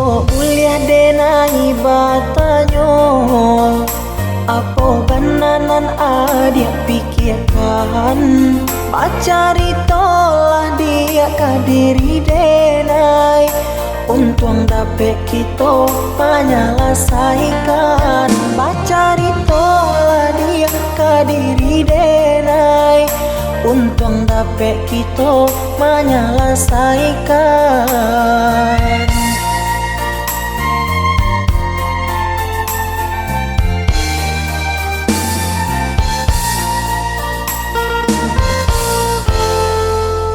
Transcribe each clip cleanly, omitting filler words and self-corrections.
Jiko kuliah denai batanyo, apo bananan adia pikirkan, pacari tolah dia kadiri denai. Untung dapet kita menyelesaikan, pacari tolah dia kadiri denai. Untung dapet kita menyelesaikan.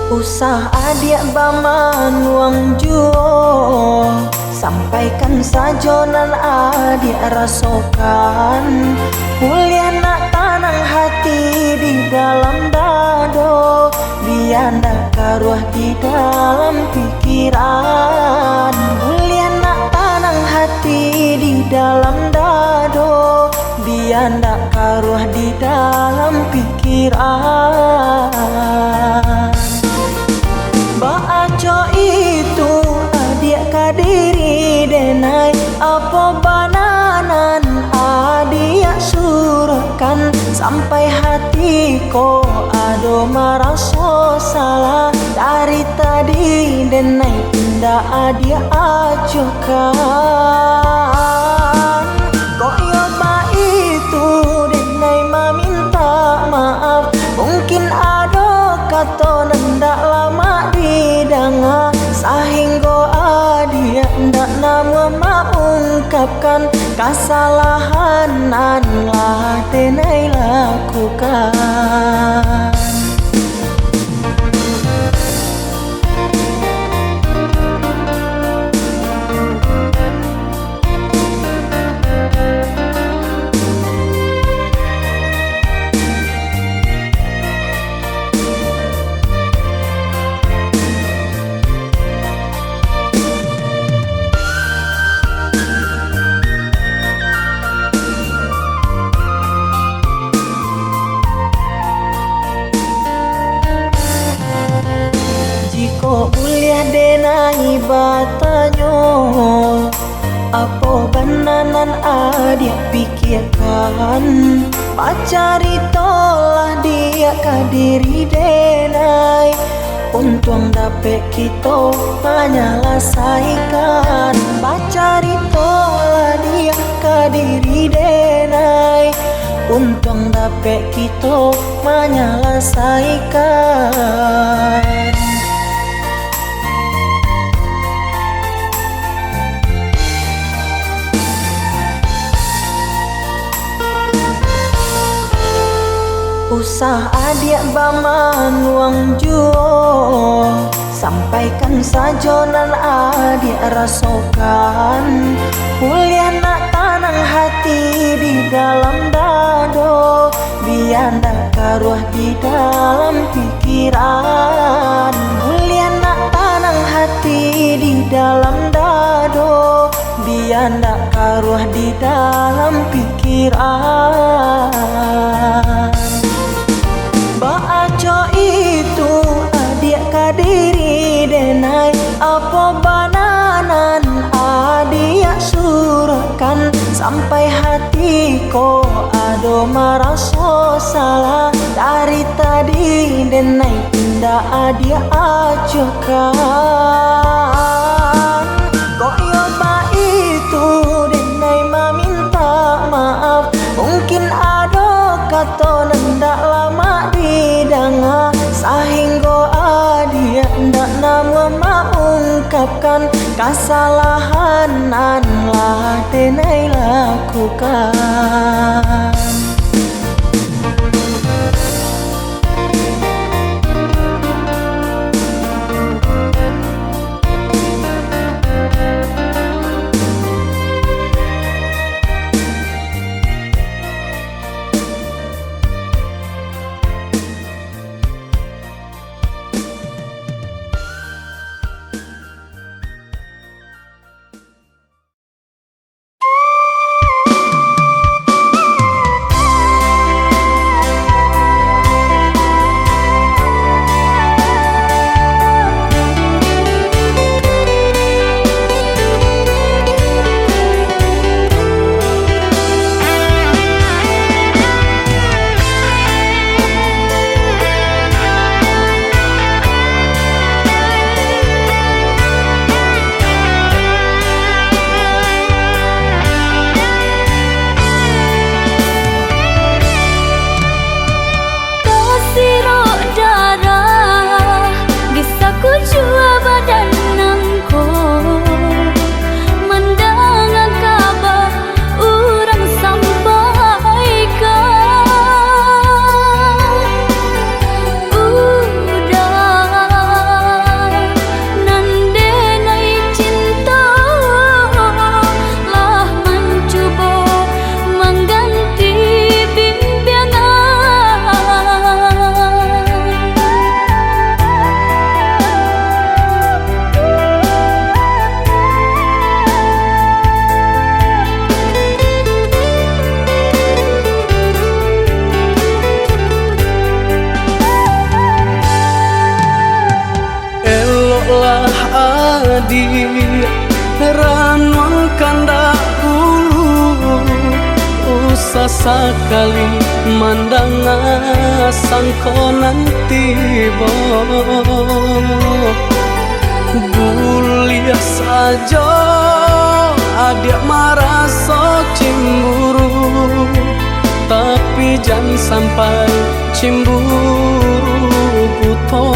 Usah adik baman uang juo, sampaikan sajonan adik rasokan. Kuliah nak tanang hati di dalam dado, biar ndak karuah di dalam pikiran. Kuliah nak tanang hati di dalam dado, biar ndak karuah di dalam pikiran. Baaco itu adik kadiri denai, apa bananan adik surahkan. Sampai hati ko ado merasa salah, dari tadi denai indah adik acuhkan. Koyo ba itu denai meminta maaf, mungkin ado kata ndak lama didanga, sehingga adia ndak nama mengungkapkan kesalahan anlah denai lakukan. Kuliah denai batanyo, apo bananan adik pikirkan, pacari tolah dia kadiri denai. Untung dapet kita menyelesaikan, pacari tolah dia kadiri denai. Untung dapet kita menyelesaikan. Usah adik baman uang juo, sampaikan sajonan adik rasokan. Kuliah nak tanang hati di dalam dado, biar ndak karuah di dalam pikiran. Kuliah nak tanang hati di dalam dado, biar ndak karuah di dalam pikiran. Baaco itu adik kadiri denai, apa bananan adik surahkan. Sampai hati ko ado merasa salah, dari tadi denai indah adik acuhkan. Koyo ba itu denai meminta maaf, mungkin ado kata ndak lama didanga, sehingga adia ndak nama mengungkapkan kesalahan anlah denai lakukan. adi ranuang kanda ulu usah sekali mandang sangko nanti bo guliah saja adik merasa cemburu tapi jangan sampai cemburu buta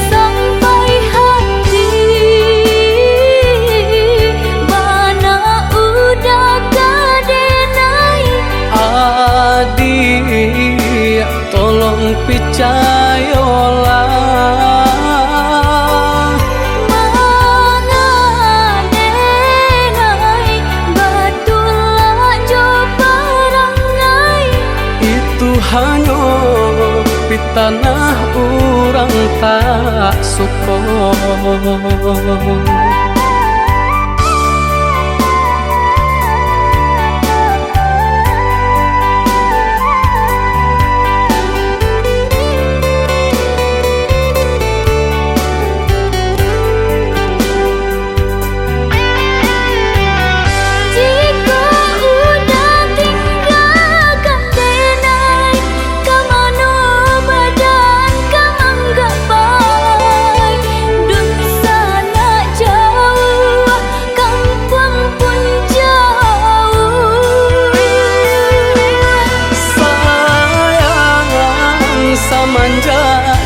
sampai hati mana udah kadenai adik tolong percayalah hanya di tanah orang tak suka.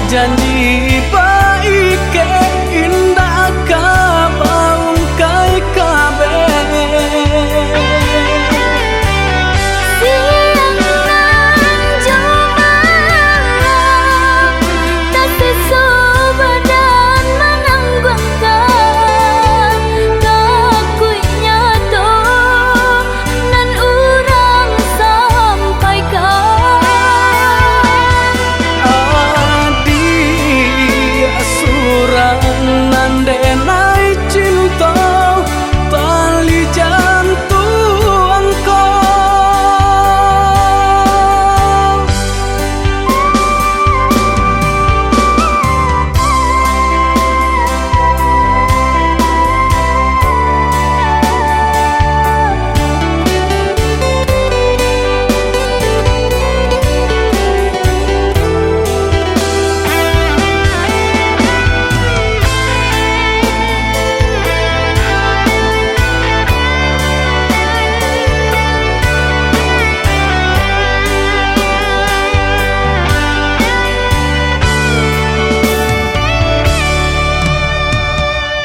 Janji baik ke indah kabaung kai kabe siang nan joma tapi sobadan menanggungkan kakunya to nan urang sampaikan nandenai cinta tali jantungku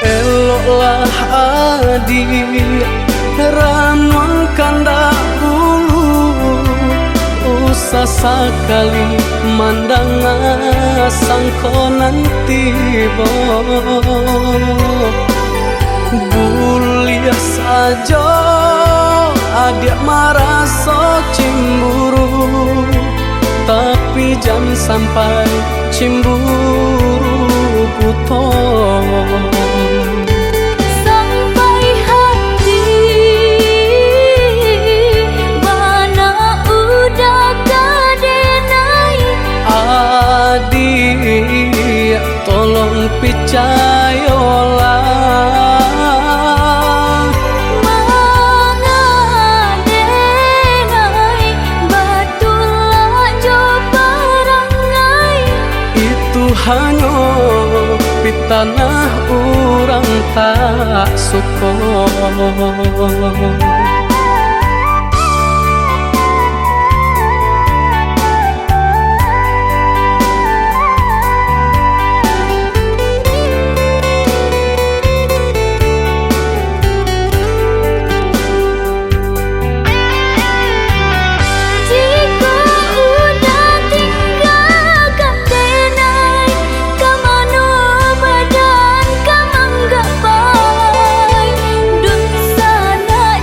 eloklah adi ranuang kanda ulu usah sekali mandang sangko nanti bo guliah saja adik merasa cemburu tapi jangan sampai cemburu buta sampai hati mana udah kadenai adik tolong percayalah mengadenai batulah jo perangai itu hanya di tanah orang tak suka. Badan kamang gak pai dun sana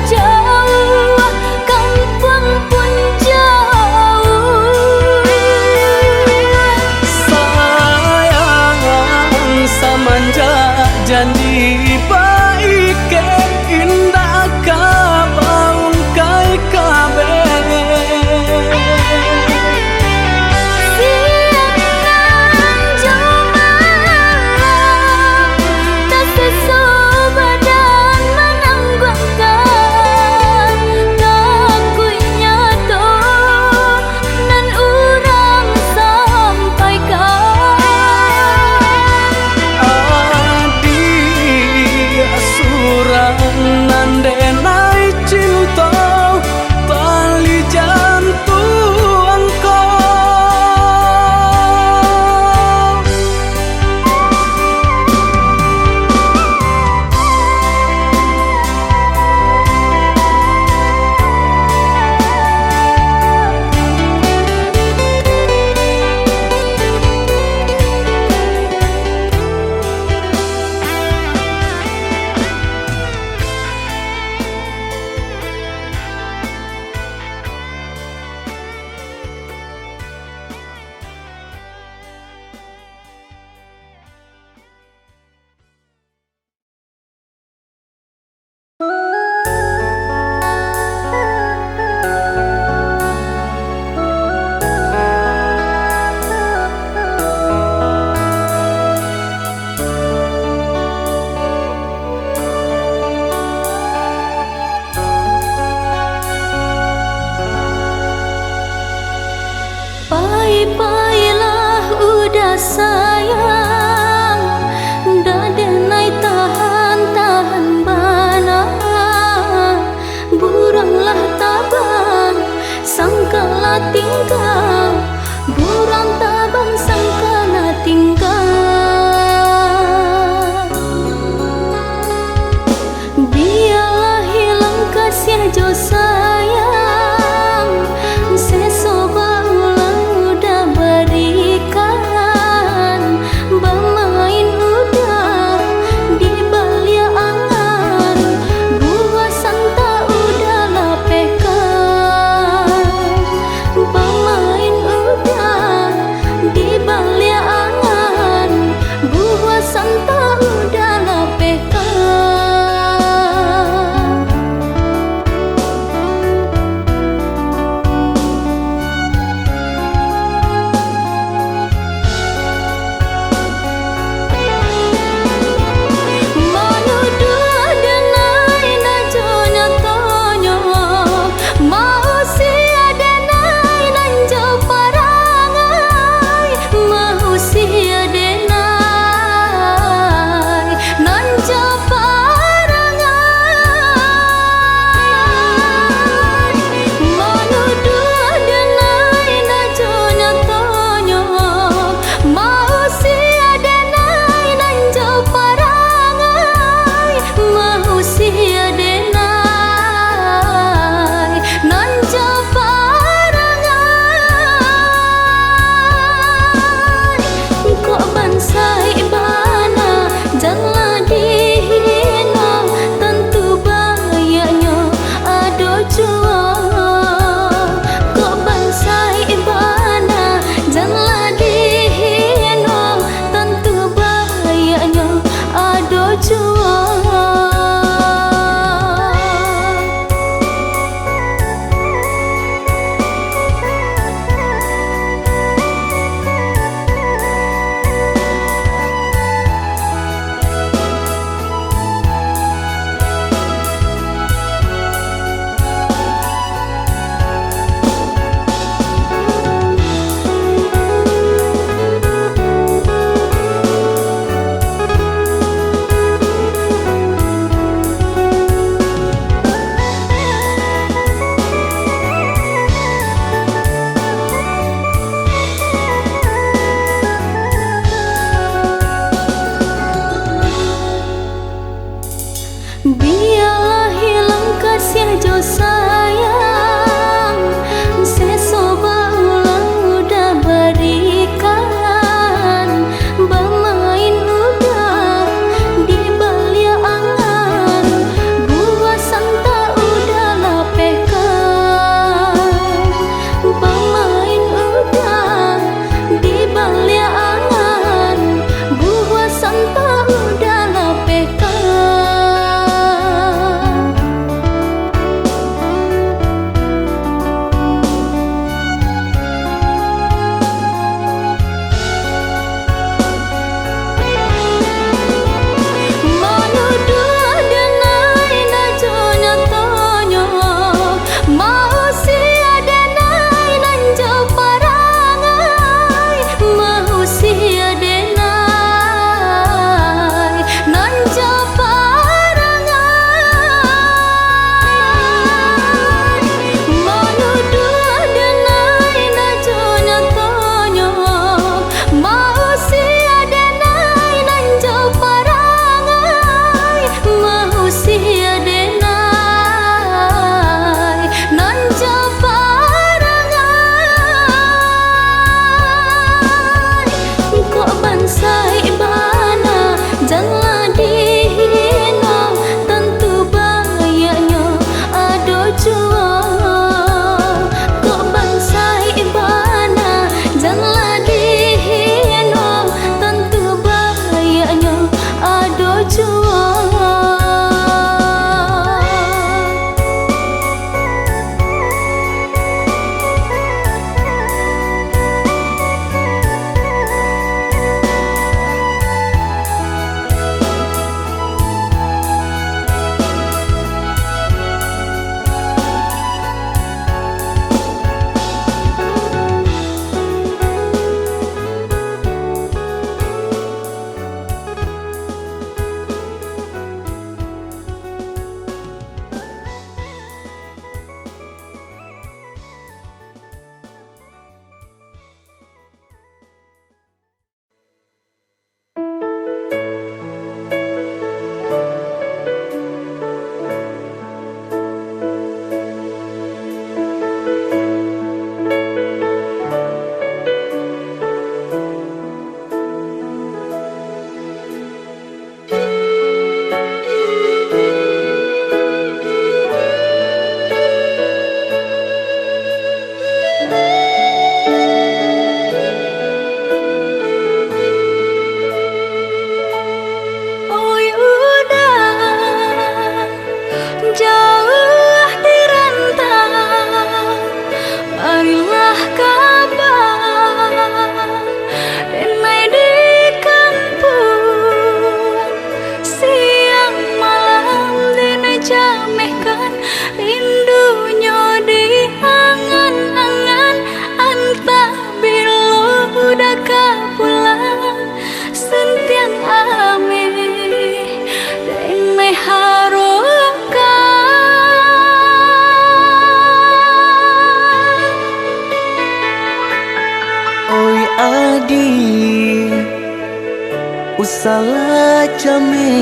Usala jame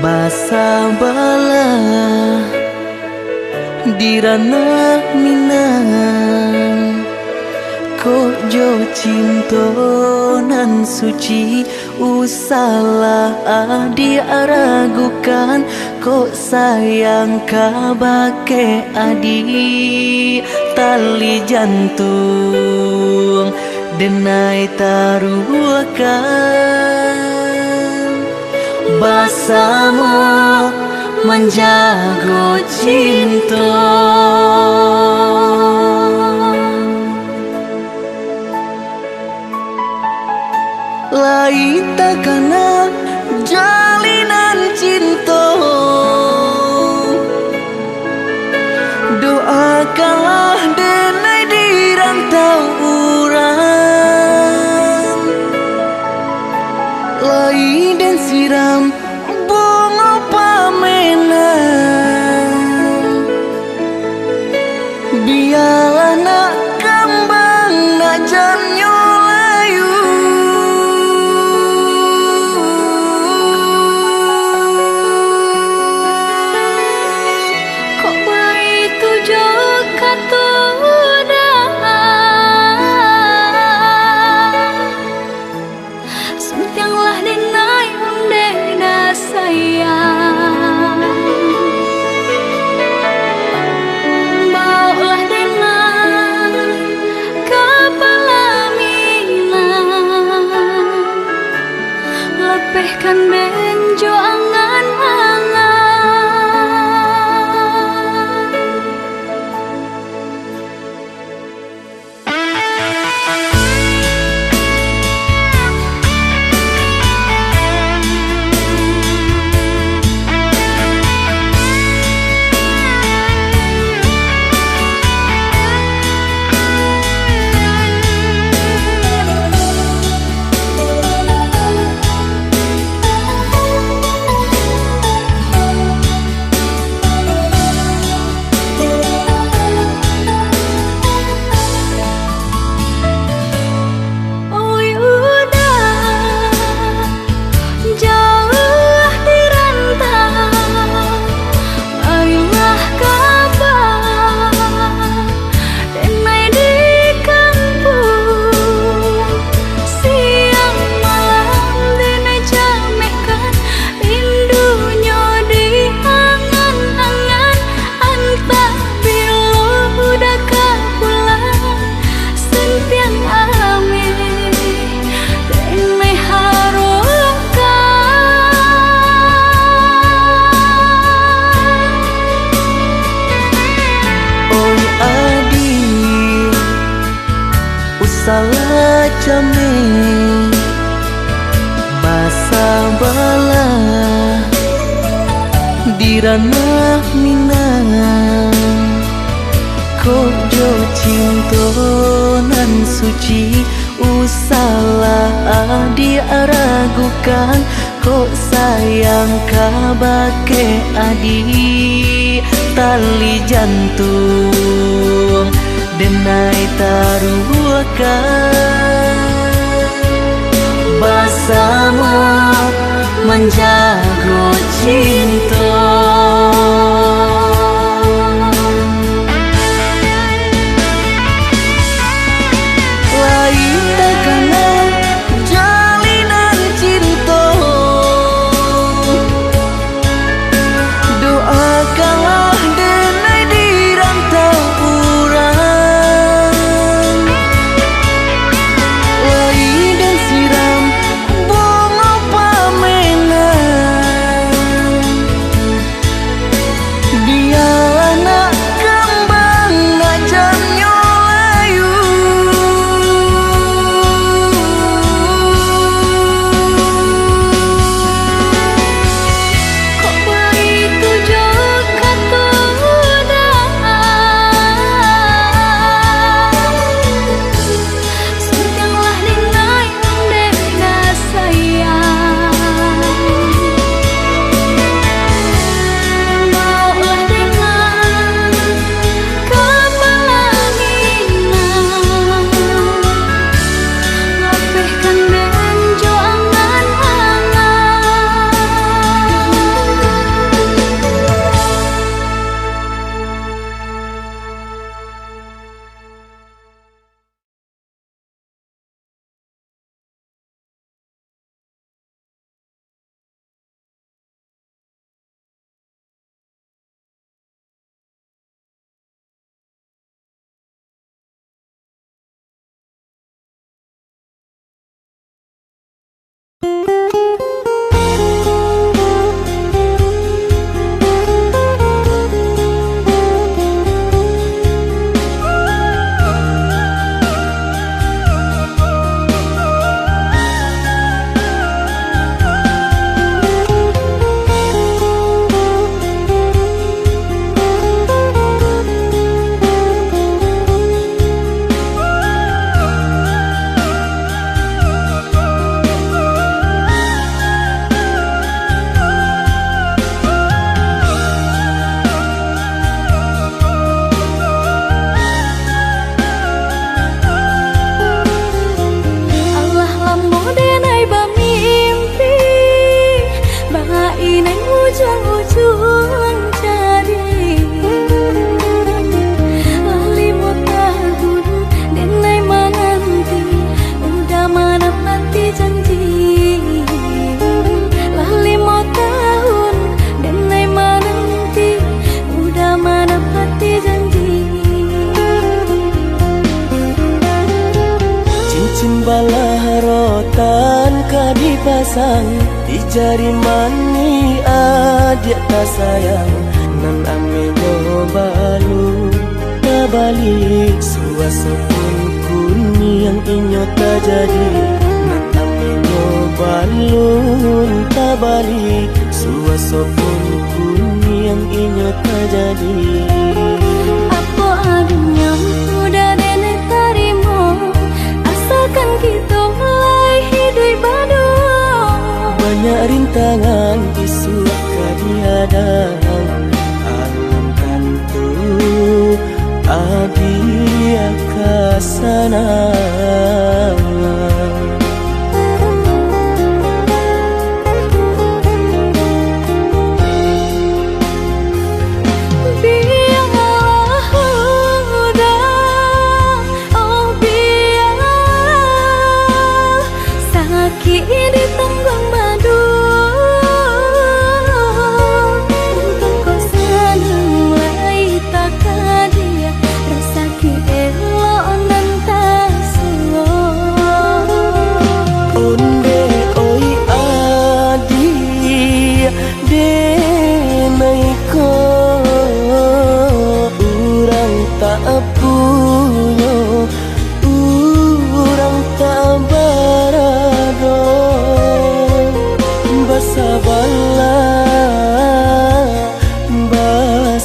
basa bala dirana minang kok jo cinto nan suci usala adi aragukan kok sayang kabake adi tali jantung denai taruhkan basamu menjago cinta lain takana jalinan cinta doakanlah denai dirantau urang lain dan siram bunga pamenang biarlah nak kembang nak janyo layu kok begitu jo kata sentianglah denai unde da sayang baulah denai kepala minang lepehkan benjo angan-angan salah jame basa bala dirana minang kok jo cinto nan suci usala adi aragukan kok sayang kabake adi tali jantung denai taruhkan basamu menjago cinta lain takana jalinan cinta doakanlah denai dirantau urang lain dan siram bunga pamenang tangan ka dipasang di jari mani adik tak sayang nan ame balu tabalik suasa pun kuni yang inyo tak jadi nan ame balun tabalik suasa pun kuni yang inyo tak jadi. Apa adanya udah nenek tarimo, asalkan kita mulai hidup baru. Banyak rintangan isu kadiadang alam kantu adia kasana.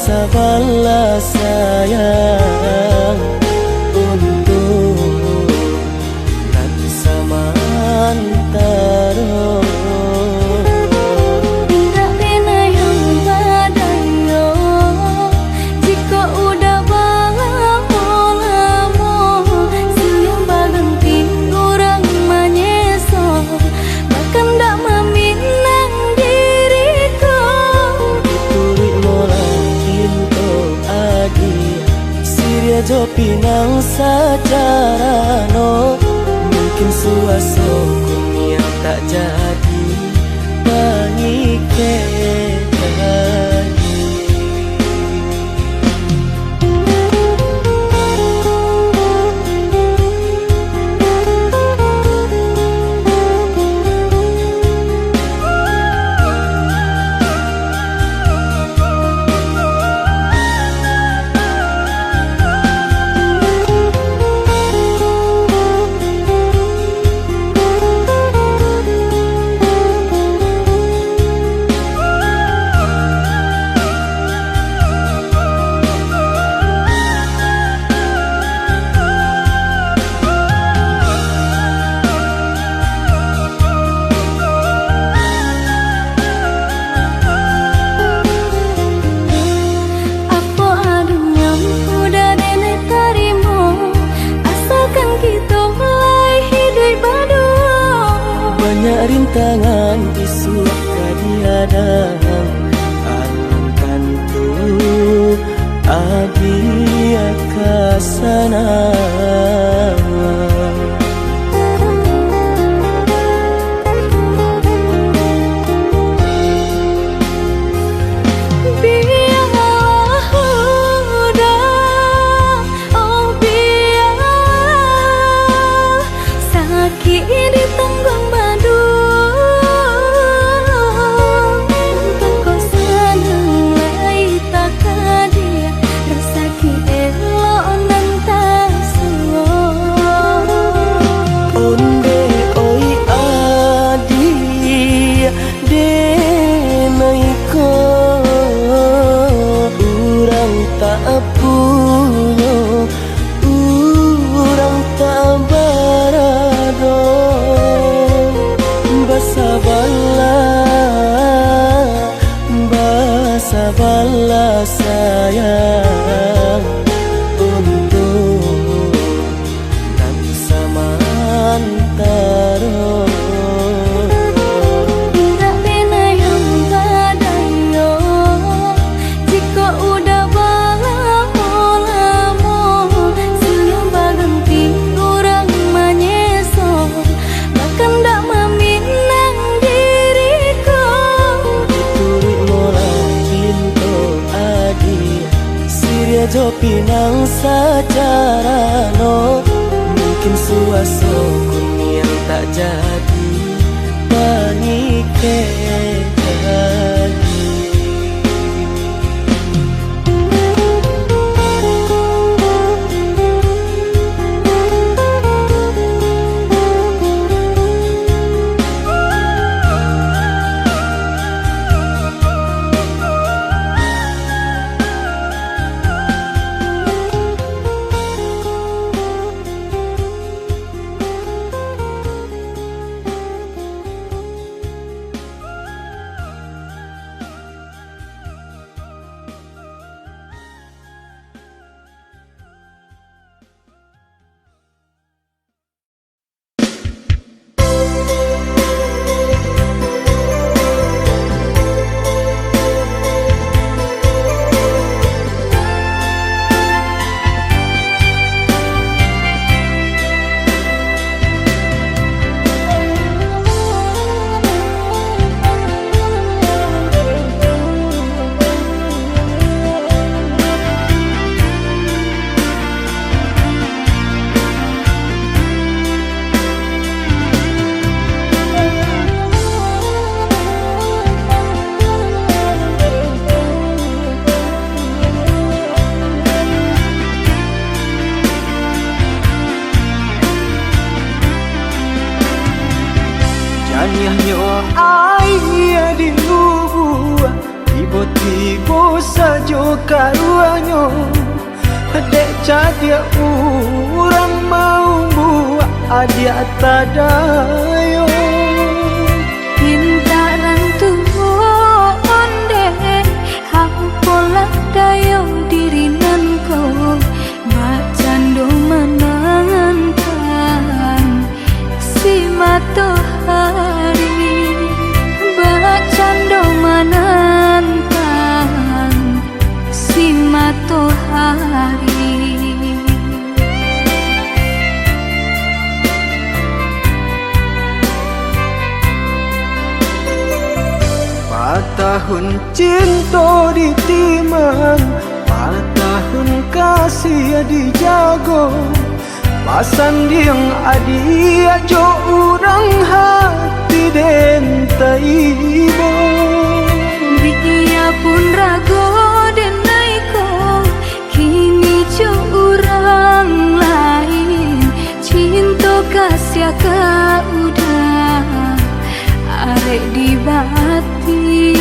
Sabarlah sayang untuk nanti samantara. Tidak pernah yang badayo jika udah lamo siang berhenti orang menyesal bahkan tak meminang diriku. Ditulis mulai Siria jo pinang secara no mungkin suaso kunia tak jadi pengikir lagi. Banyak rintangan isu kadiadang alam kantu adia kasana. Sabarlah sayang untuk nanti samantara. Tidak pernah yang badayo jika udah lamo siang berhenti orang menyesal bahkan tak meminang diriku. Ditulis mulai Siria jo pinang secara no mungkin suaso kun yang tak jadi ke jadi. Nyanyo ai di lubu tiba-tiba saja karuanyo dek jadi orang mau buat adia tadayo Pintaran tuhon deh Hampolah dayo dirinanko Bacando menangan si matahari Bacando menantang si matahari. Patahun cinta ditimang, patahun kasih dijago. Pasan diang adi ajo urang hati den taibo. Biya pun rago den naiko kini jo urang lain. Cinta kasih ka udah arek di bati.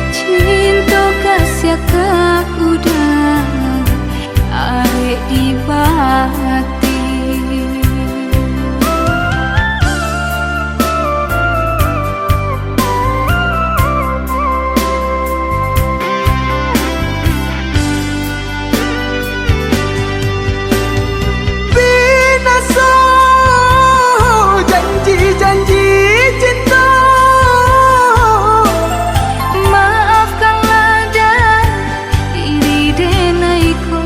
Cinta kasih ka udah arek di bati. Binasa janji-janji cinta. Maafkanlah dan diri denaiko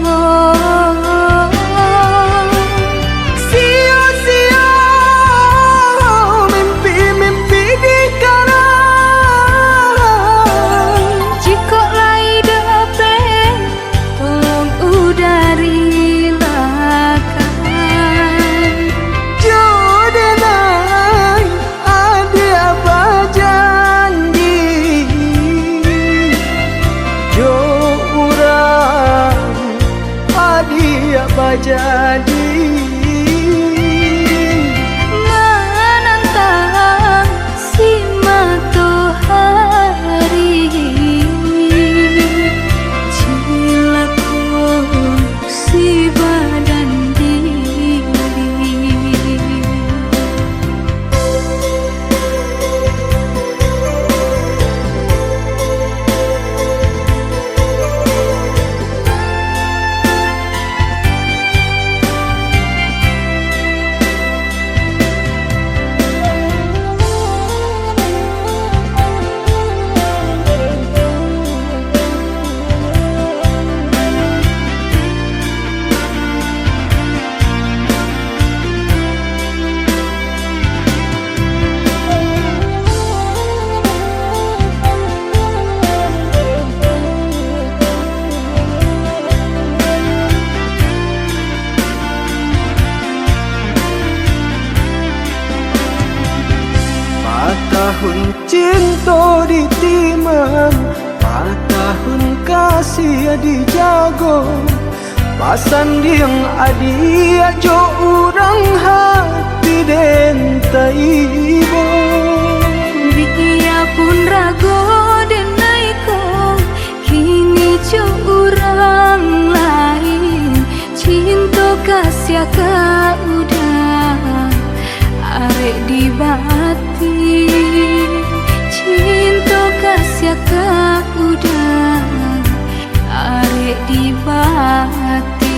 tahun cinta ditimang, 4 tahun kasih dijago. Pasan diang adi ajo urang hati den taibo. Biya pun rago den naiko, kini jo urang lain. Cinta kasih ka udah arek di bati. Cinta kasih ka udah arek di bati.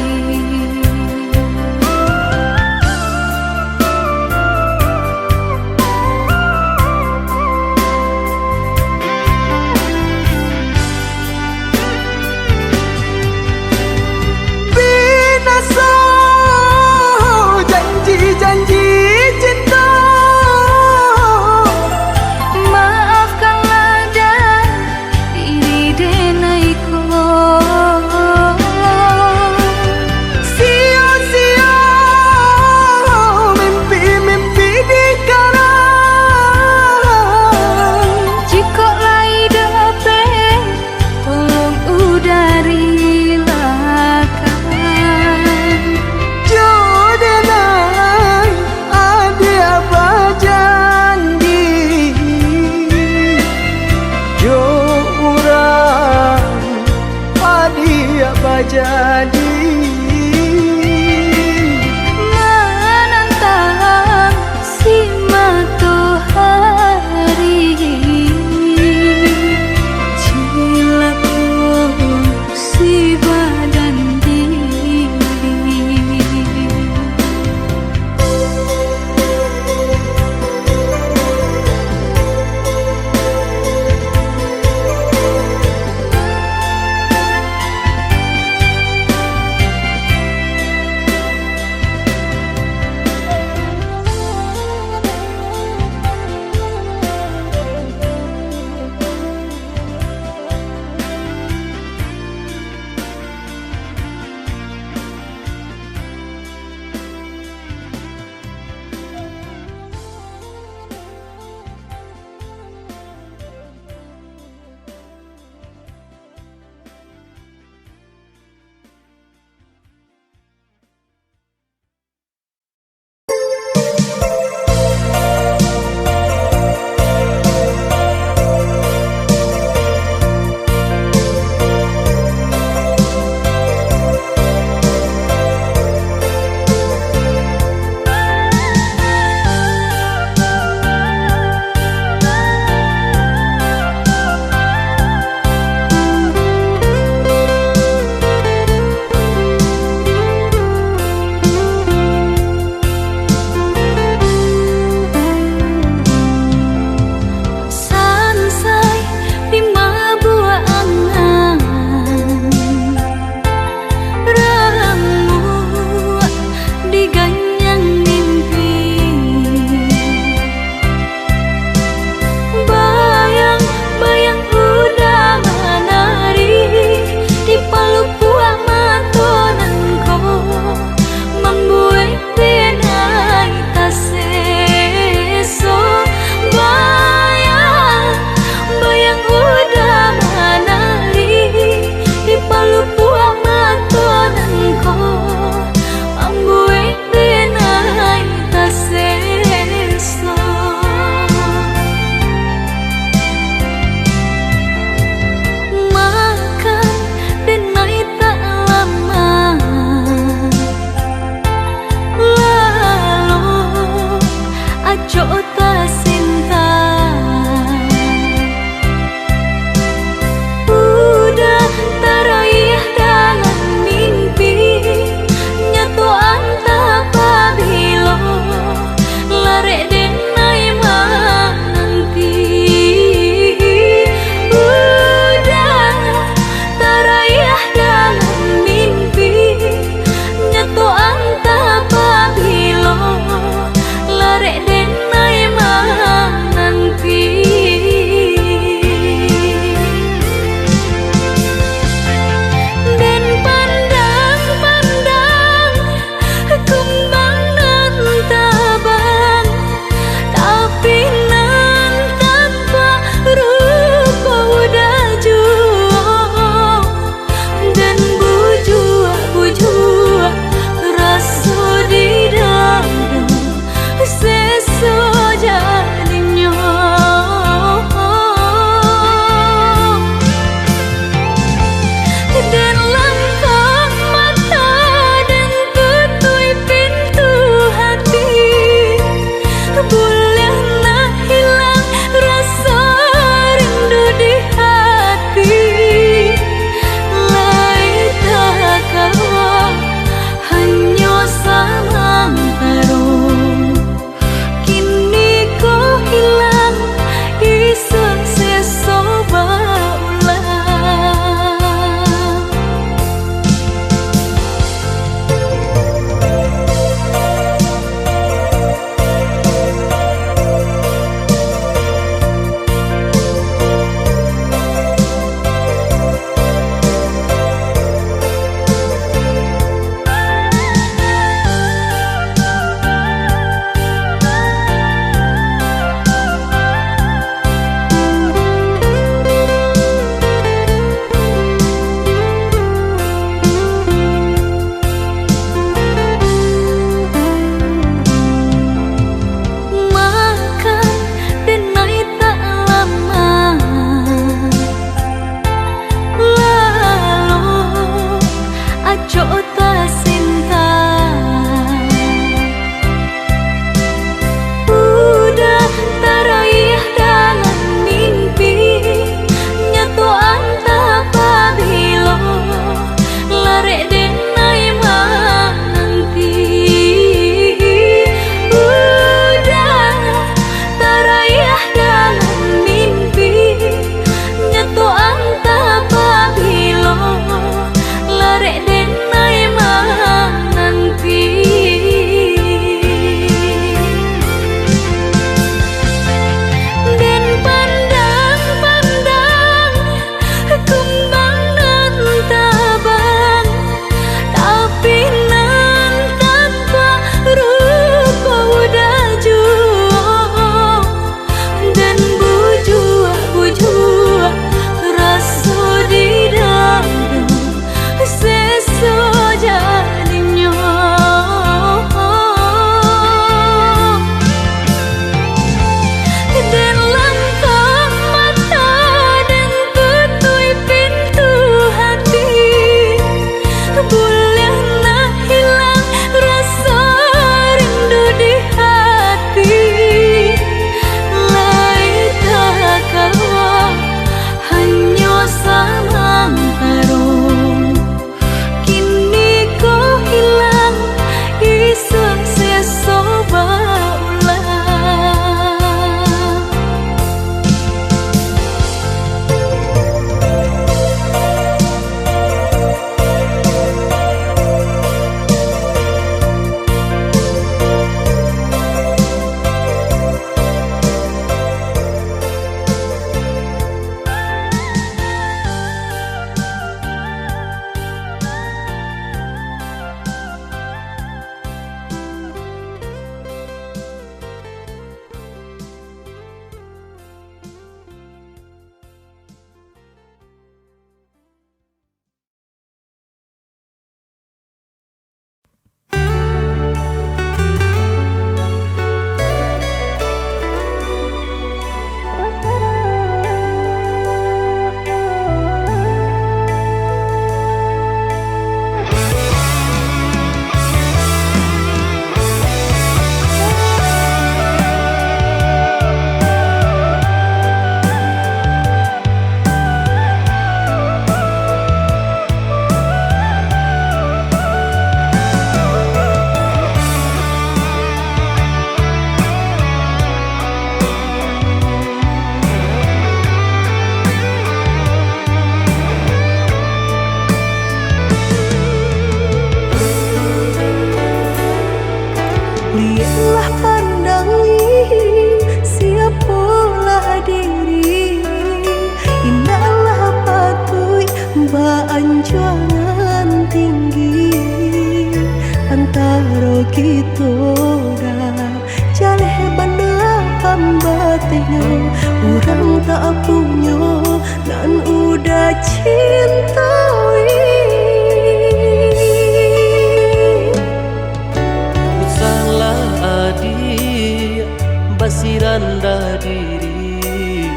Binasa janji-janji cinta, hatinya orang tak punya nan udah cintai. Salah adi basiranda diri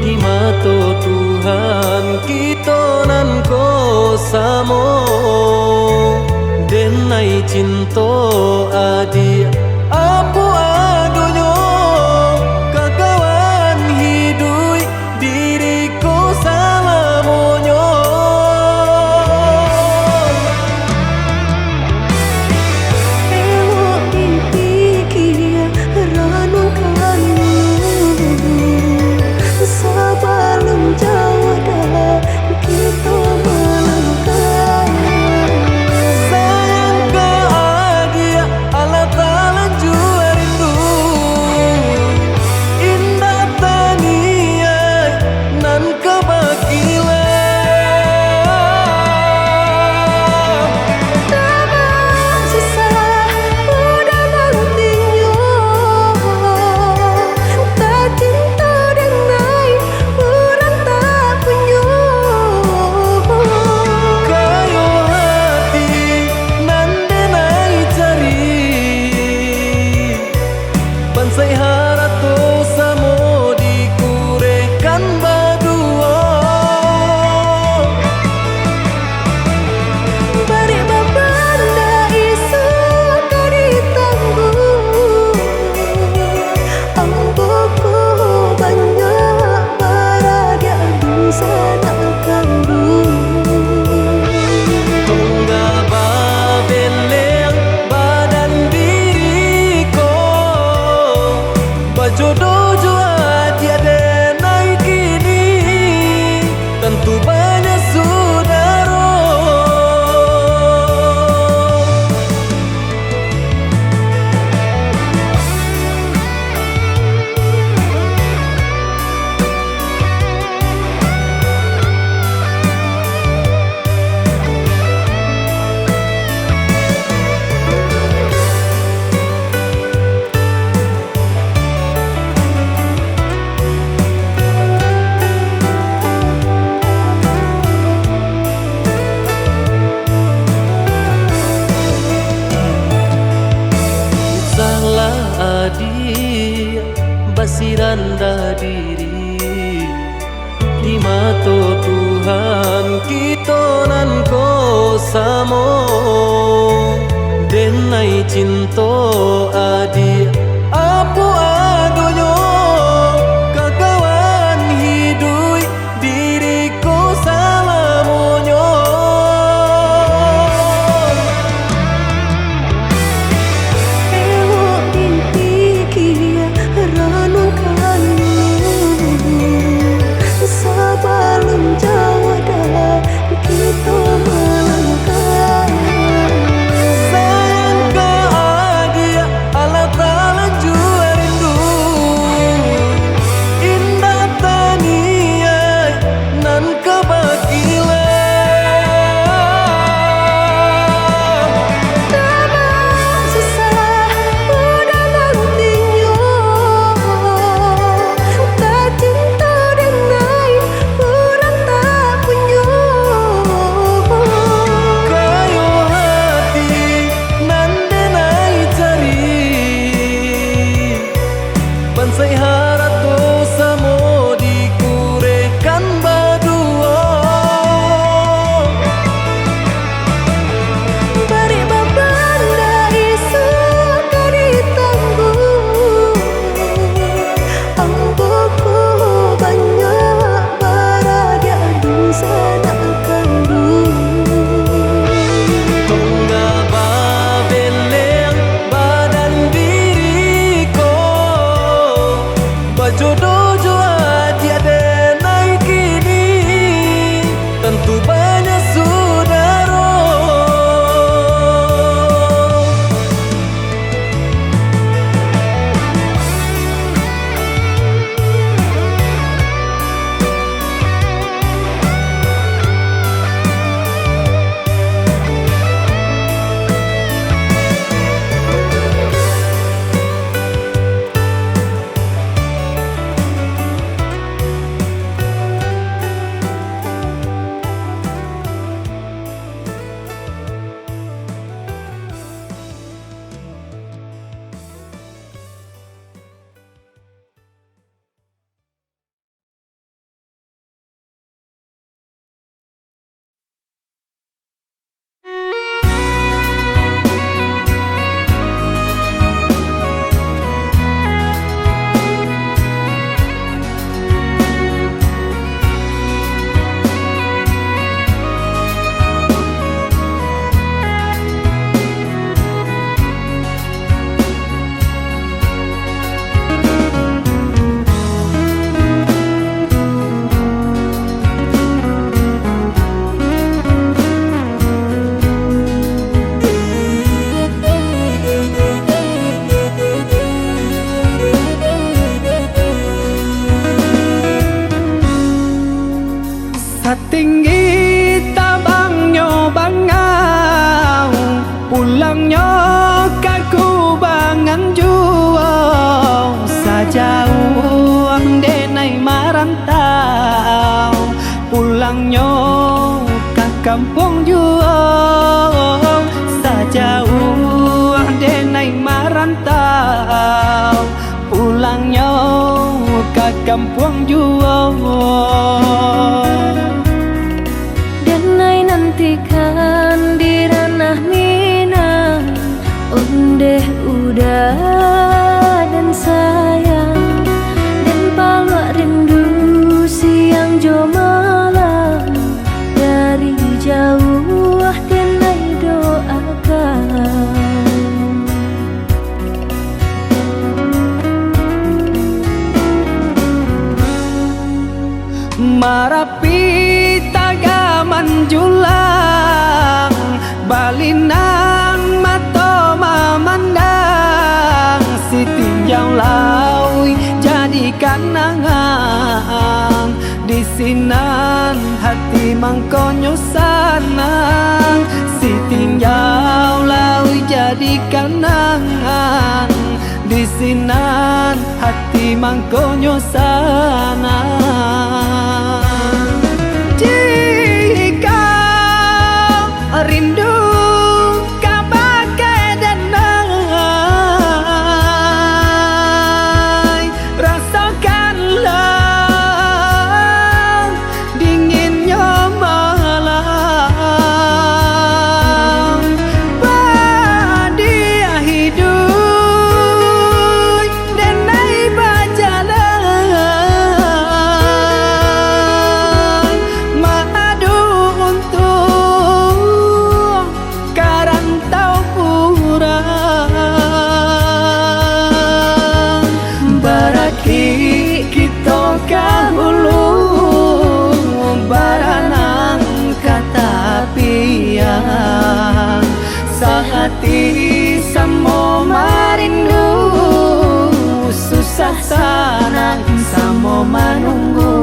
di mata Tuhan kita nan ko samo denai cinta adi apa adonyo kakawan hidui diriku salamonyo. Ewok dipikir ranung kayu sebelum jauh dah kita melangkah. Sayang bahagia Allah Ta'ala jua rindu indah tania nan kebakilan. Tak susah udah nantinya tak cinta dengan orang tak punya. Kayo hati nan denai cari bansai harato samo dikurekan badua. Bari babanda isu kari tangguh amboku banyak baradia bisa nak kambuh. Tunggal babeleng badan diriku bajodoh jua tiada naik kini tentu banyak saudara. Salah adi basiranda diri di mata Tuhan kita nan ko samo denai cinta adi apa adonyo kakawan hidui diriku salamonyo. Ewok dipikir ranung kayu sebelum jauh dah kita melangkah. Sayang bahagia Allah Ta'ala jua rindu indah tania nan kebakilan. Tak susah udah nantinya tak cinta dengan orang tak punya. Kayo hati nan denai cari bansai harato samo dikurekan badua. Bari babanda isu kari tangguh amboku banyak baradia bisa nak kambuh. Tunggal babeleng badan diriku bajodoh jua kampung juang sajauh denai marantau pulangnya ke kampung juang Denai nantikan di ranah Minang ondeh udah dan sayang dan palak rindu siang jo malam dari jauh denai doakan Marapi tagaman julang Balinang mato memandang si tinjau laui jadi kanangan di sinan hati mangkonyo sanang si tinjau laui jadi kanangan di sinan hati mangkonyo sanang jika rindu kabagai denai rasakanlah dinginnya malam badia hidup denai bajalan madu untuk karantau kurang baraki kita kahulu baranang kata piang sahati samo marindu susah sanang samo manunggu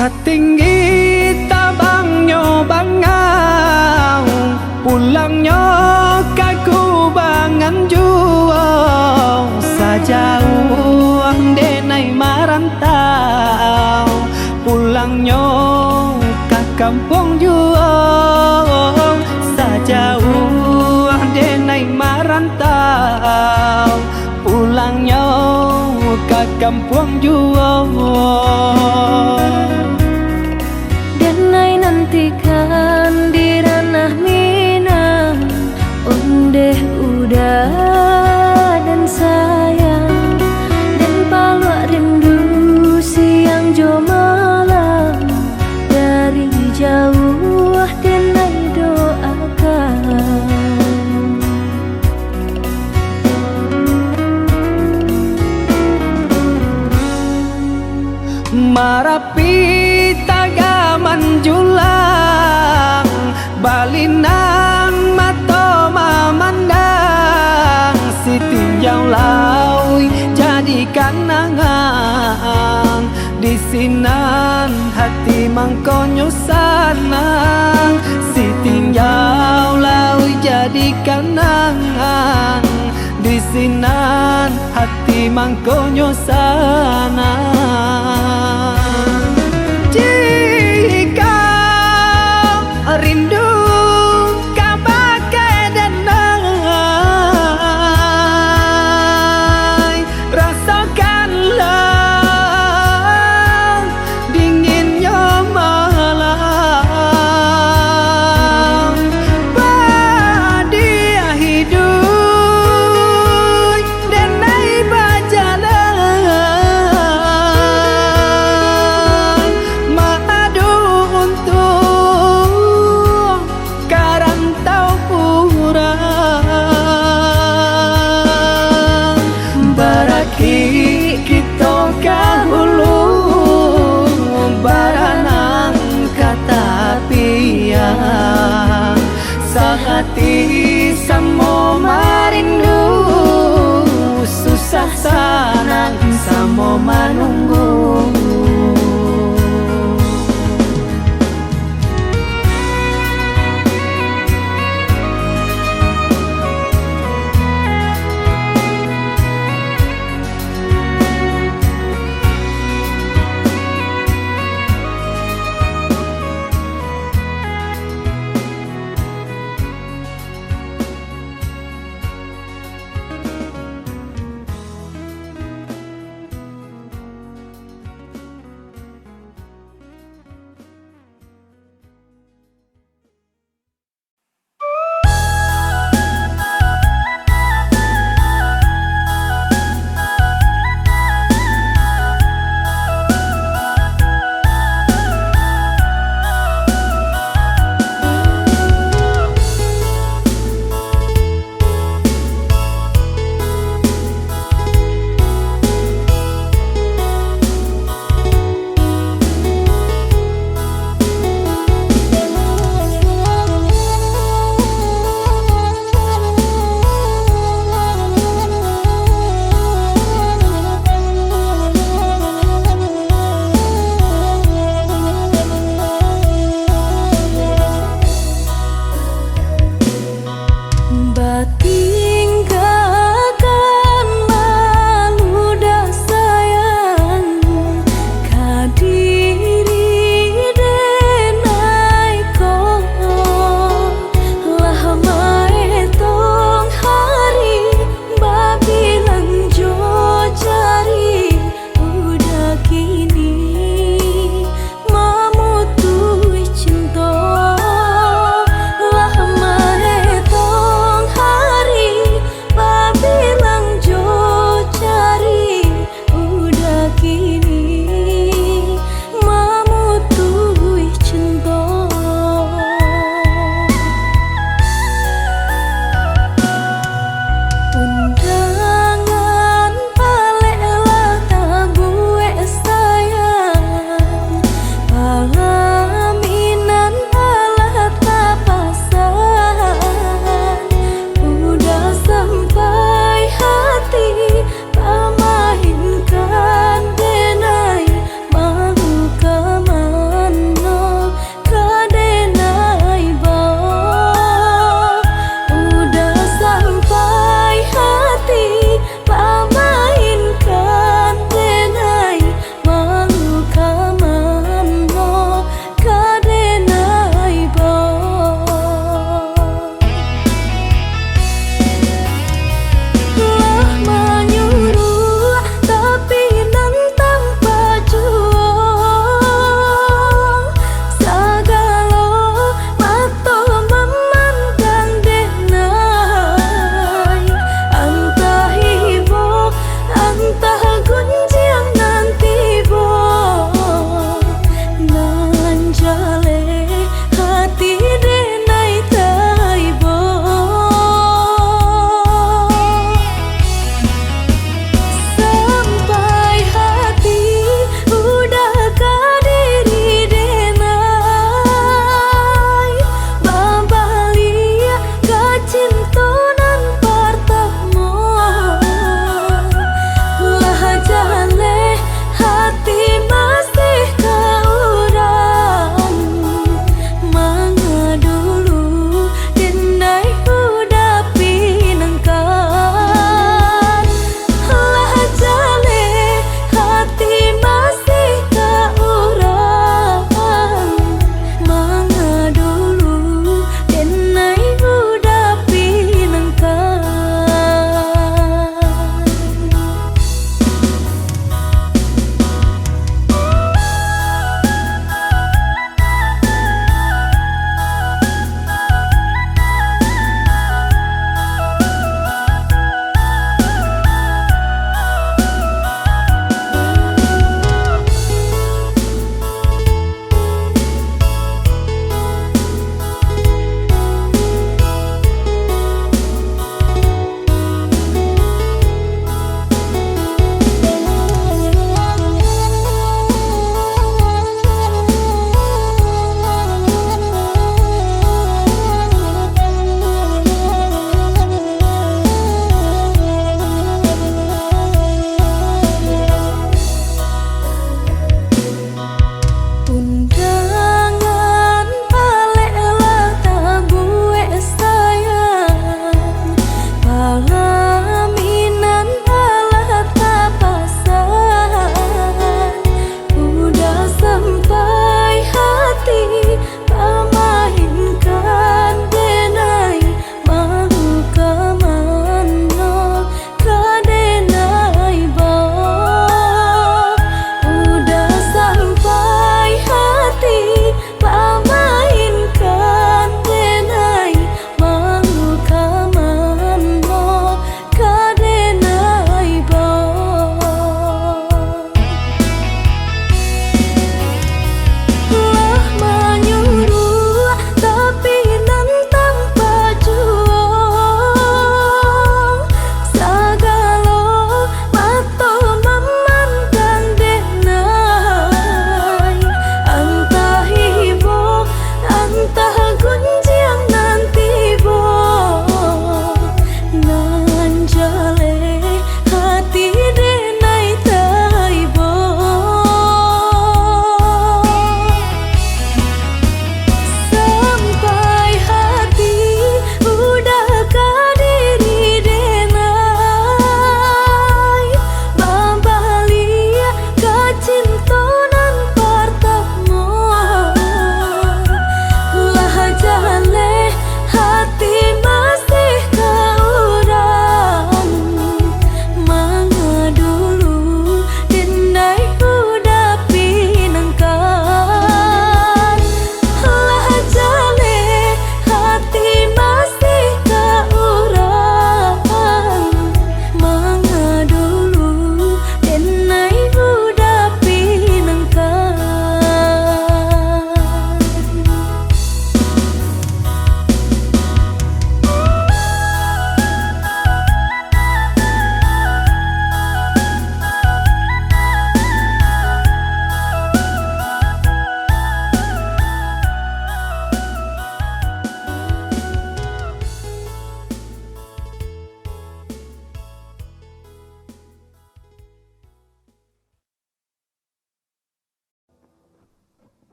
Satinggi tabangnya bangau pulangnya kaku bangan juang sajauh denai marantau pulangnya ke kampung juang sajauh denai marantau pulangnya ke kampung juang Denai nantikan di ranah Minang ondeh udah dan sayang dan palak rindu siang jo malam dari jauh denai doakan Marapi tagaman julang Balinang mato memandang si tinjau laui jadi kanangan di sinan hati mangkonyo sanang si tinjau laui jadi kanangan di sinan hati mangkonyo sanang jika rindu kabagai denai rasakanlah dinginnya malam badia hidup denai bajalan manunggu.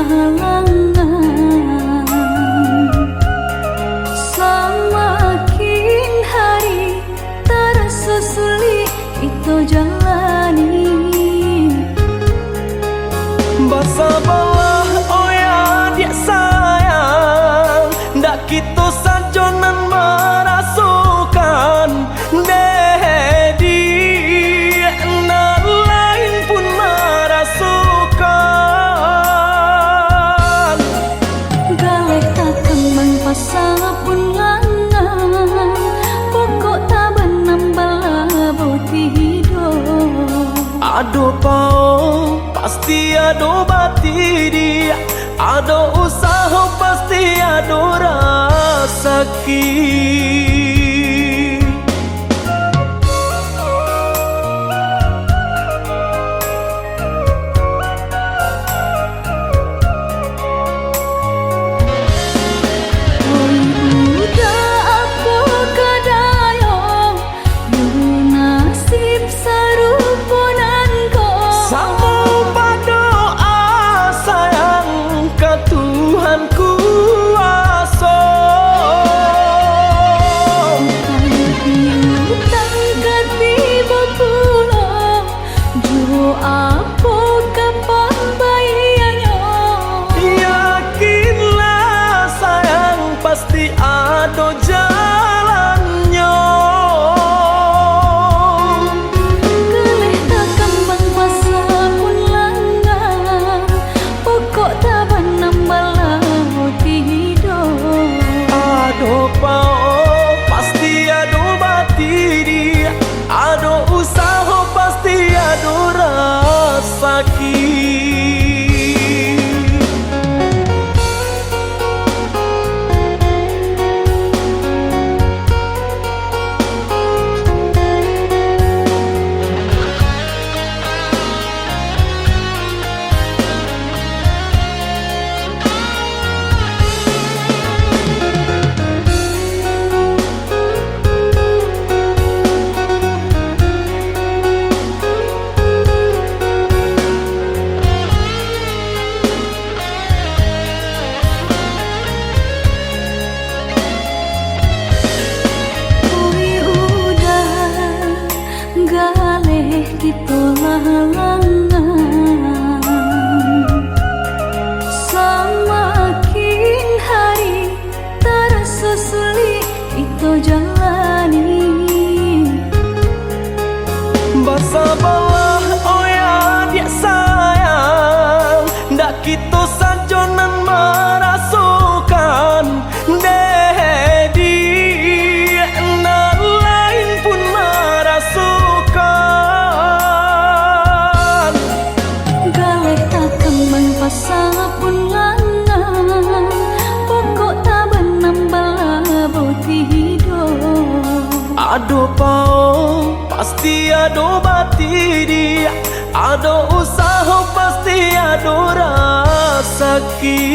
halangan. Semakin hari terasa sulit itu jalani. Bersabarlah oh ya dia sayang, ndak kita sajonan merasukan dedi na lain pun merasukan. Galeh tak kembang pasal pun langan, pokok tak benambal boti hidup. Ado pao pasti ado bati dia, ado usaha pasti ado rasaki. Pasti ada jalannya. Geleh tak kembang pasal pun langan, pokok tak benambal boti hidup. Ada pao pasti ada bati dia, ada usaha pasti ada rasaki. Galeh ditolak halangan. Semakin hari terasa sulit itu jalani. Bersabarlah oh ya dia sayang, ndak kita sajonan merasukan dedi na lain pun merasukan. Galeh tak kembang pasal pun langan, pokok tak benambal boti hidup. Ado pao pasti ado bati dia, ado usaha pasti ado rasaki.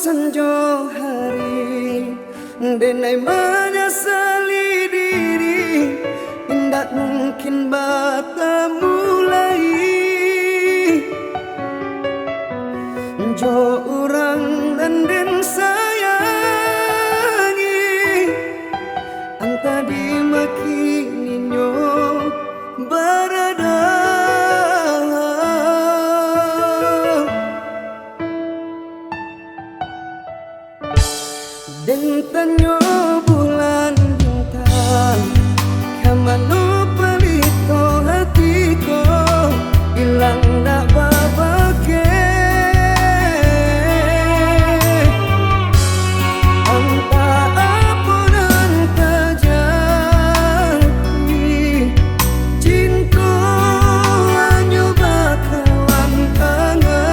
sanjo hari denai menyesali diri indak mungkin bata mulai jo orang dan sayangi anta dimaki ninyo berada dan tanyo bulan bintang kamano palito hatiku hilang dak babake anta apun anta jadi cinta hanya bakalan kangen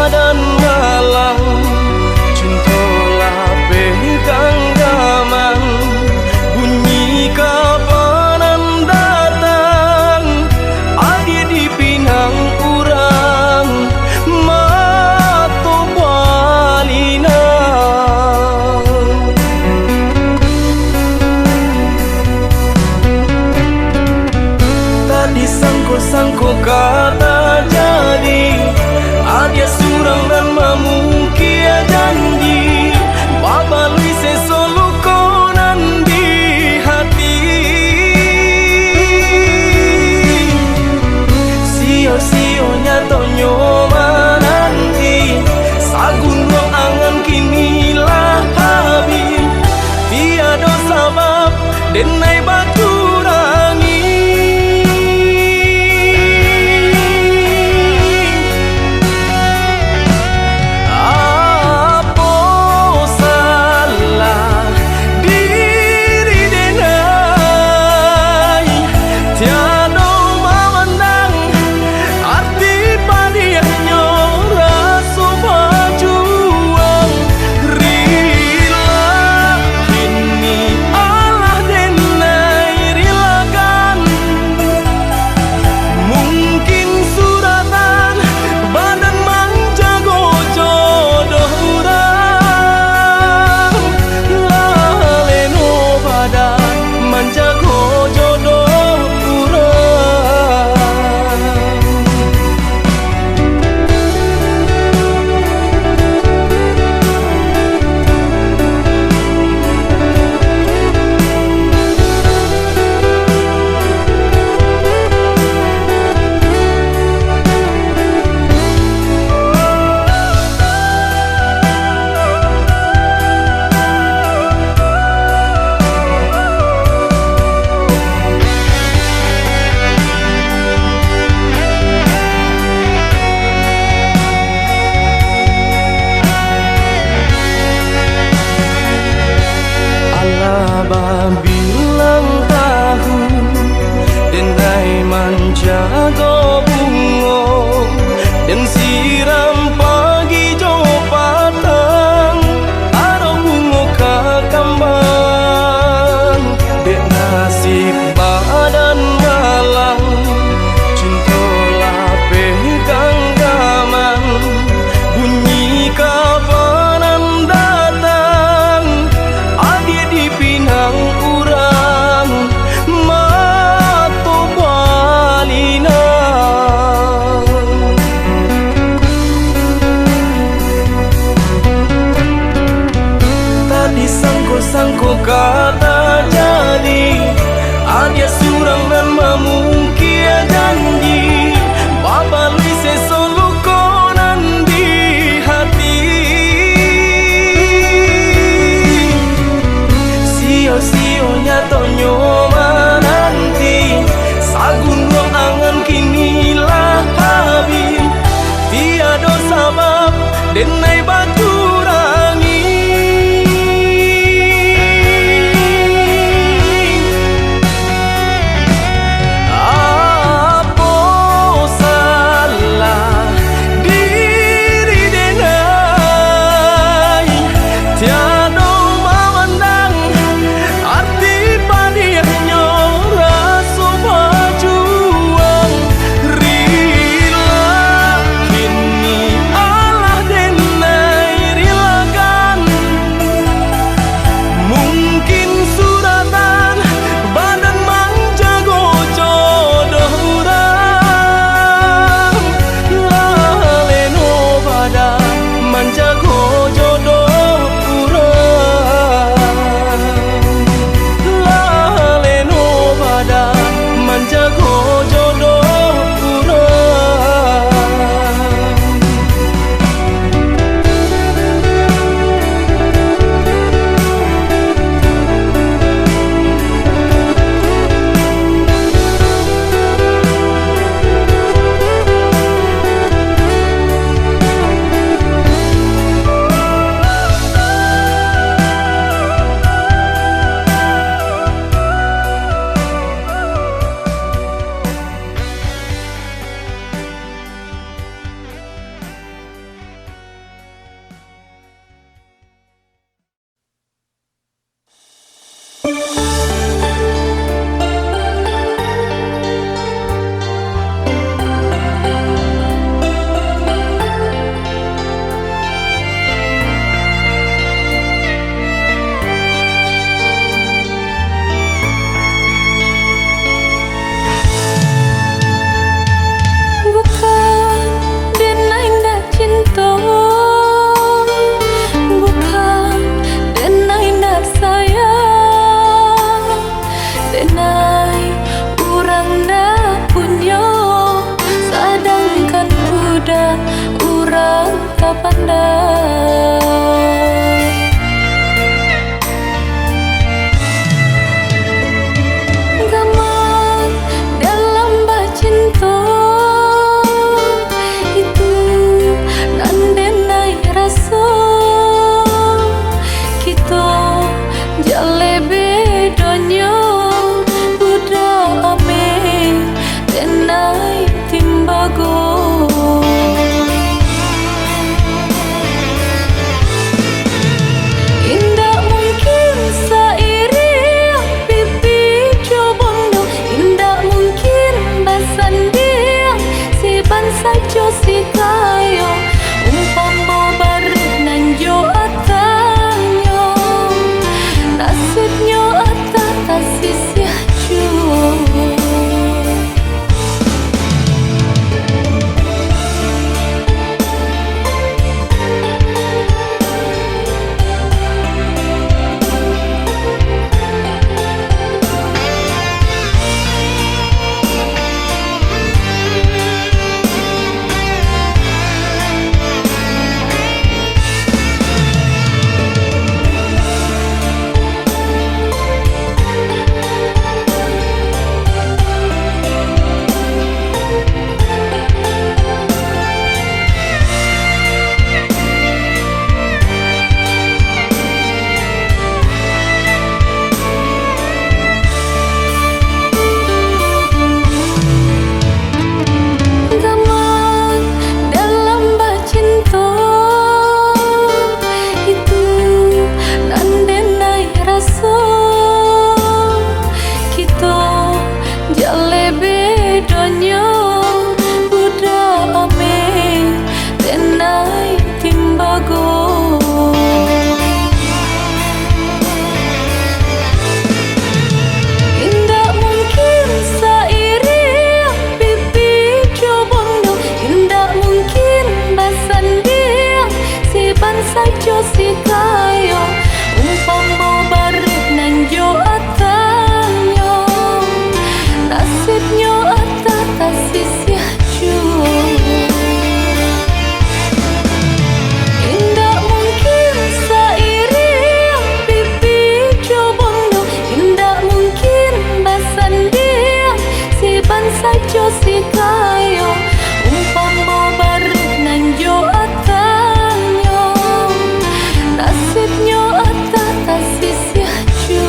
badan malang cintolah pegang gaman bunyi kapanan datang adi di pinang urang mato balina tadi sangko kata jadi adia surang dan mamukia janji babalui sesolukonan di hati sio-sionya tonyo mananti sagun ruang angan kinilah habis tiada sabab denai batu bilang tahu denai manjago bungo dan siram pagi jo patang aro bungo kakambang dek nasib badan malang cintolah pegang gaman bunyi kapanan datang adi di pinang urang mato balina tadi sangko kata jadi adia surang dan mamukia janji babalui sesolukonan di hati sio-sionya tonyo mananti sagun ruang angan kinilah habis tiada sabab denai batu pandai. Gaman dalam bacinta itu nandenai rasa kita jale bedanya budak ame tenai timbago. Indah mungkin sairi pipi cobondo, indah mungkin basandia si bansa jo si kayo umpama barit nan jo atanyo nasibnya atata sisih jo. Gaman dalam bacinta itu nandenai rasa kita jale bedanya budak ame tenai timbago. Indah mungkin sairi pipi cobondo, indah mungkin basandia si bansa jo si kayo umpama barit nan jo atanyo nasibnya atata sisih jo. Indah mungkin sairi pipi cobondo, indah mungkin basandia si bansa jo si kayo umpama barit nan jo atanyo nasibnya atata sisih jo.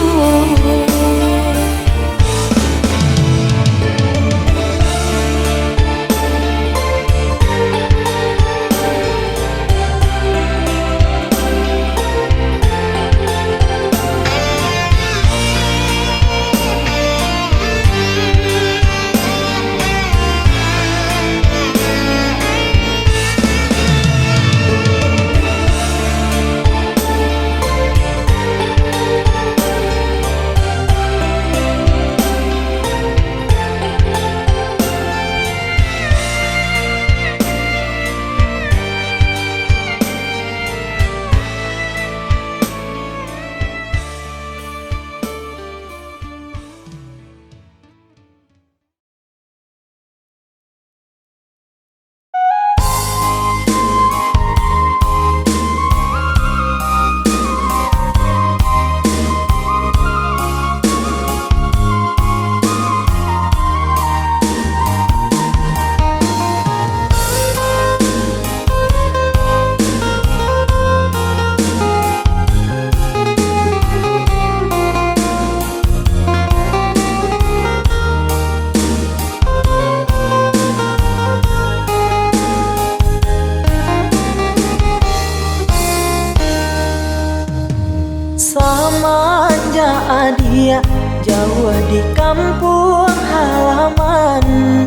Dia jauh di kampung halaman,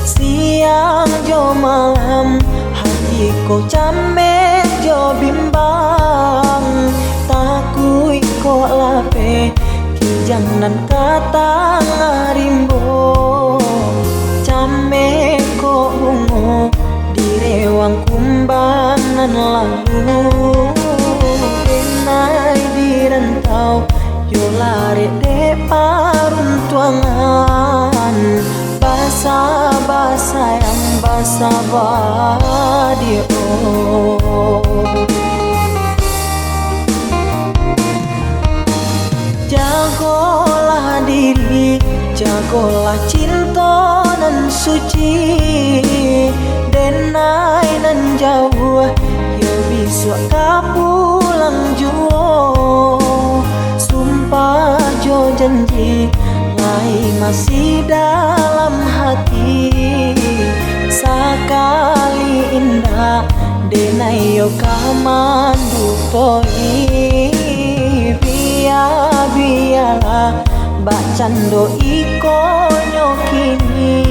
siang jo malam hatiku camek jo bimbang, takui ko lape kijanan kata ngarimbo, camek ko bungo di rewang kumbangan lalu, enai di rantau yo lari de paruntuangan, basa-basa yang basa badio. Jagolah diri, jagolah cinta nan suci, denai nan jauh, yo bisa kapulang juo. Sumpah jo janji, lai masih dalam hati. Sakali indah, denai yo kamandu toi. Biarlah bacando iko nyokini,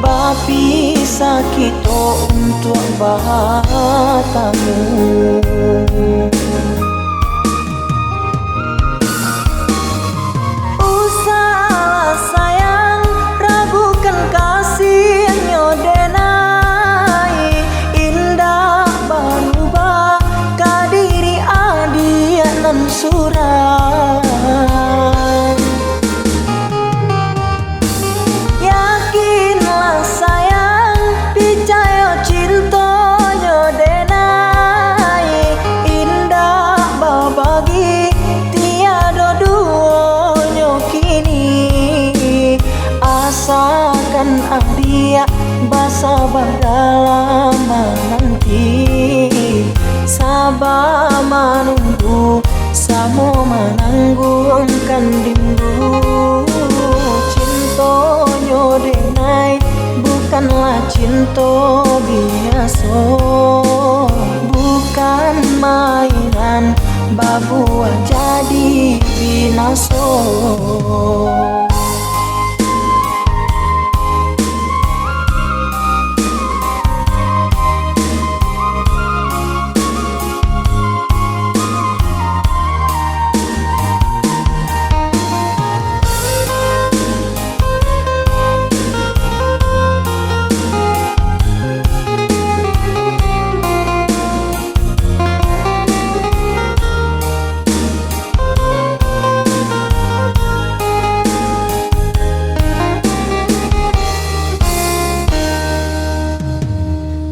bapi sakito untuk bahatamu. Usahlah sayang, ragukan kasihnya denai. Indah berubah kadiri adia nan suram. Yakinlah sayang, percaya cintanya denai. Indah berbagi, tiada duanya kini. Asalkan dia bersabar dalam menanti. Sabar menunggu, samo menanggungkan rindu. Cintonyo denai bukanlah cinta biasa, bukan mainan babuah jadi binaso.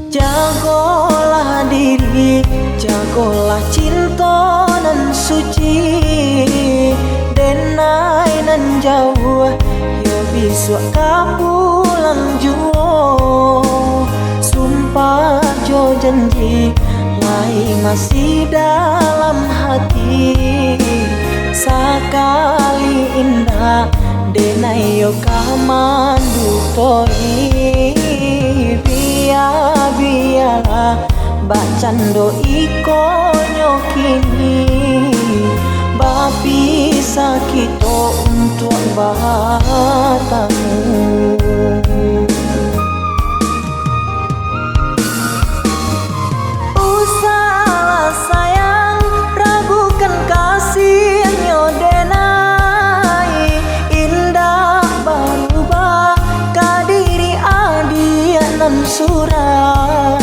Jagolah diri, jagolah cinta nan suci, denai nan jauh, yo bisa kapulang juo. Sumpah jo janji, lai masih dalam hati. Sakali indah, denai yo kamandu toi. Biarlah bacando iko nyokini, bapi sakito untuk bahatamu. Usahlah sayang, ragukan kasihnya denai. Indah berubah kadiri adia nan suram.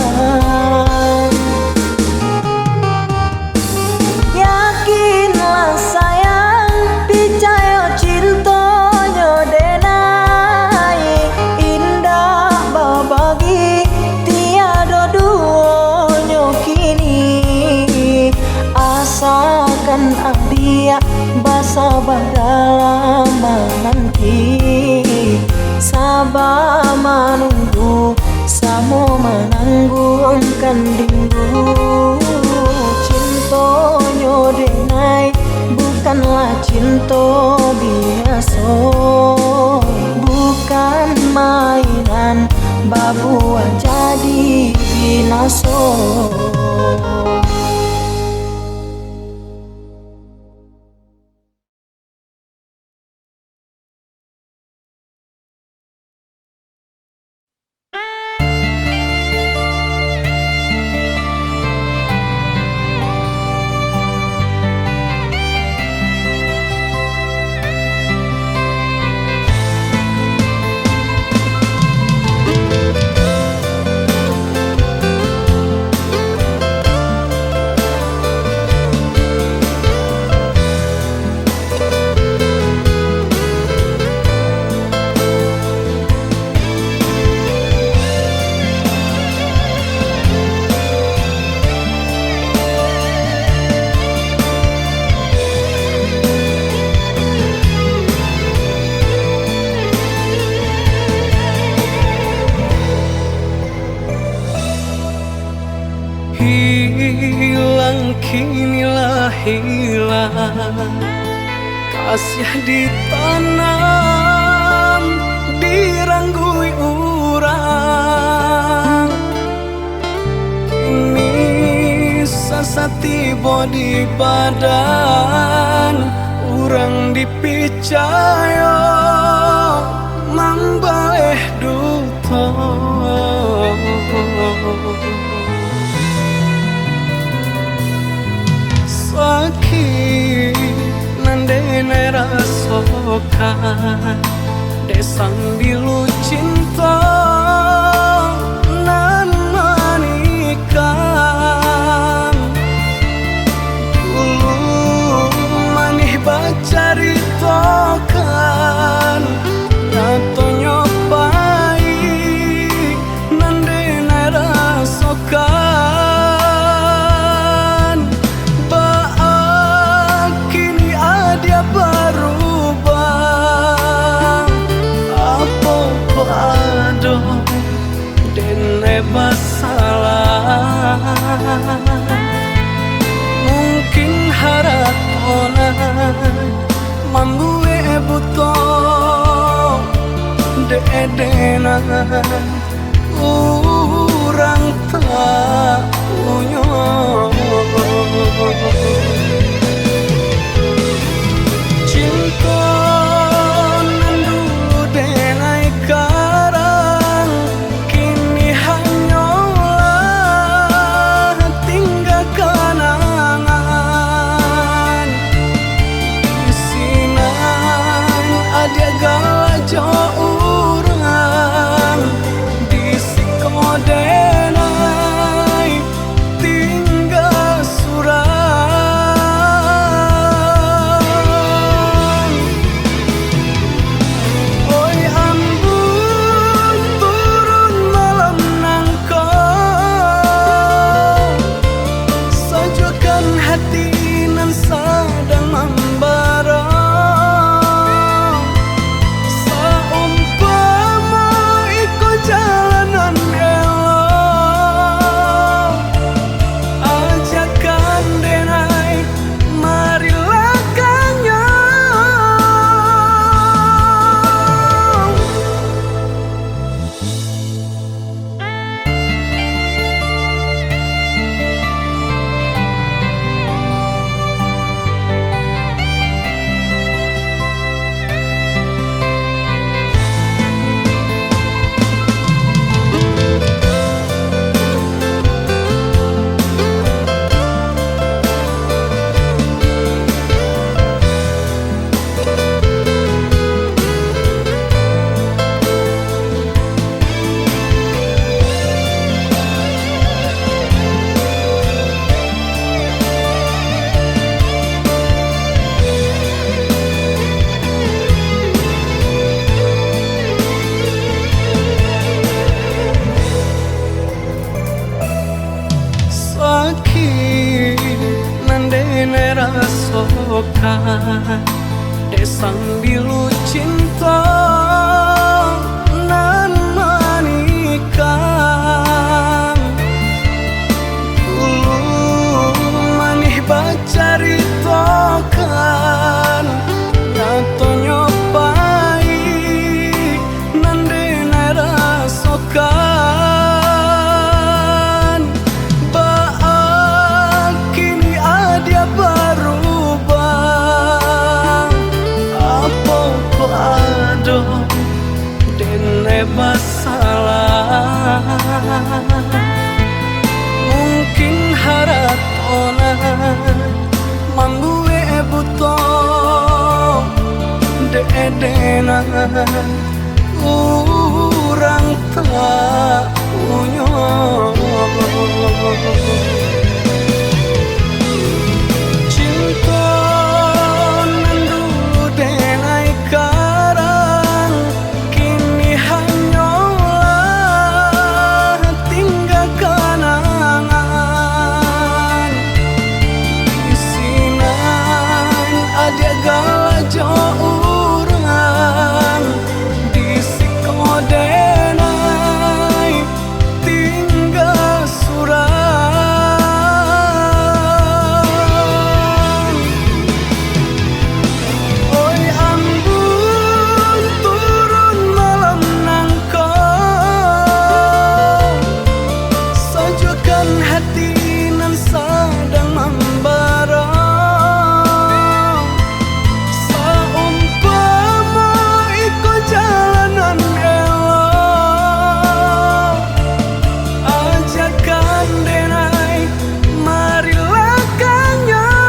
Yakinlah sayang, percaya cintanya denai. Indah berbagi, tiada duanya kini. Asalkan dia bersabar dalam menanti. Sabar menunggu, samo menanggungkan rindu. Cintonyo denai bukanlah cinta biasa, bukan mainan babuah jadi binaso. Hilang kinilah hilang, kasih ditanam diranggui urang. Kini sasa tiba di badan, urang dipicaya mambaleh duto. Sakit nandene rasokan, desang bilu cinta nan manikan. Dulu manih baca ritokan, nato nyopai nandene rasokan. Masalah mungkin haratona mambue buto dedenan urang tak unyo. Cinta nan dulu denai karang, kini hanyalah tinggal kenangan. Isinan ada galajo urang di sikodenai tinggal surang. Oi ambun turun malam nangko, sajukan hati nan sedang membara. Saumpama iko jalanan elok, ajakan denai marilah kanyang. Sakit nandene rasokan, desang bilu cinta nan manikan. Dulu manih baca ritokan, nato nyopai nandene rasokan. Masalah mungkin haratona mambue buto dedenan urang tak unyo. Cinta nan dulu denai karang, kini hanyalah tinggal kenangan. Isinan ada galajo urang di sikodenai tinggal surang. dan hati nan sedang membara. Saumpama iko jalanan elok, ajakan denai marilah kanyang.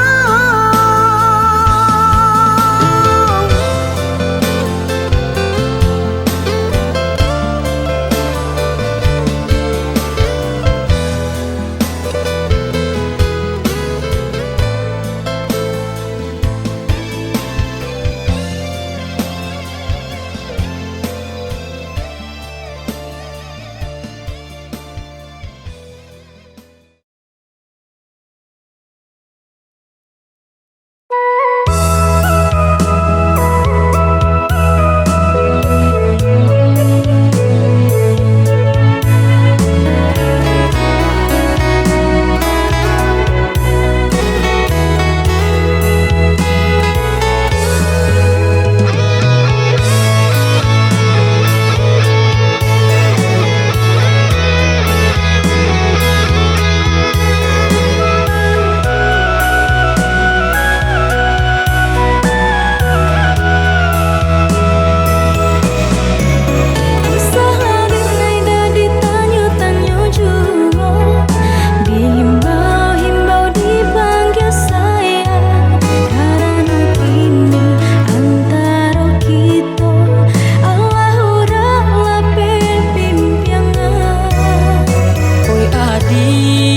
Oi adi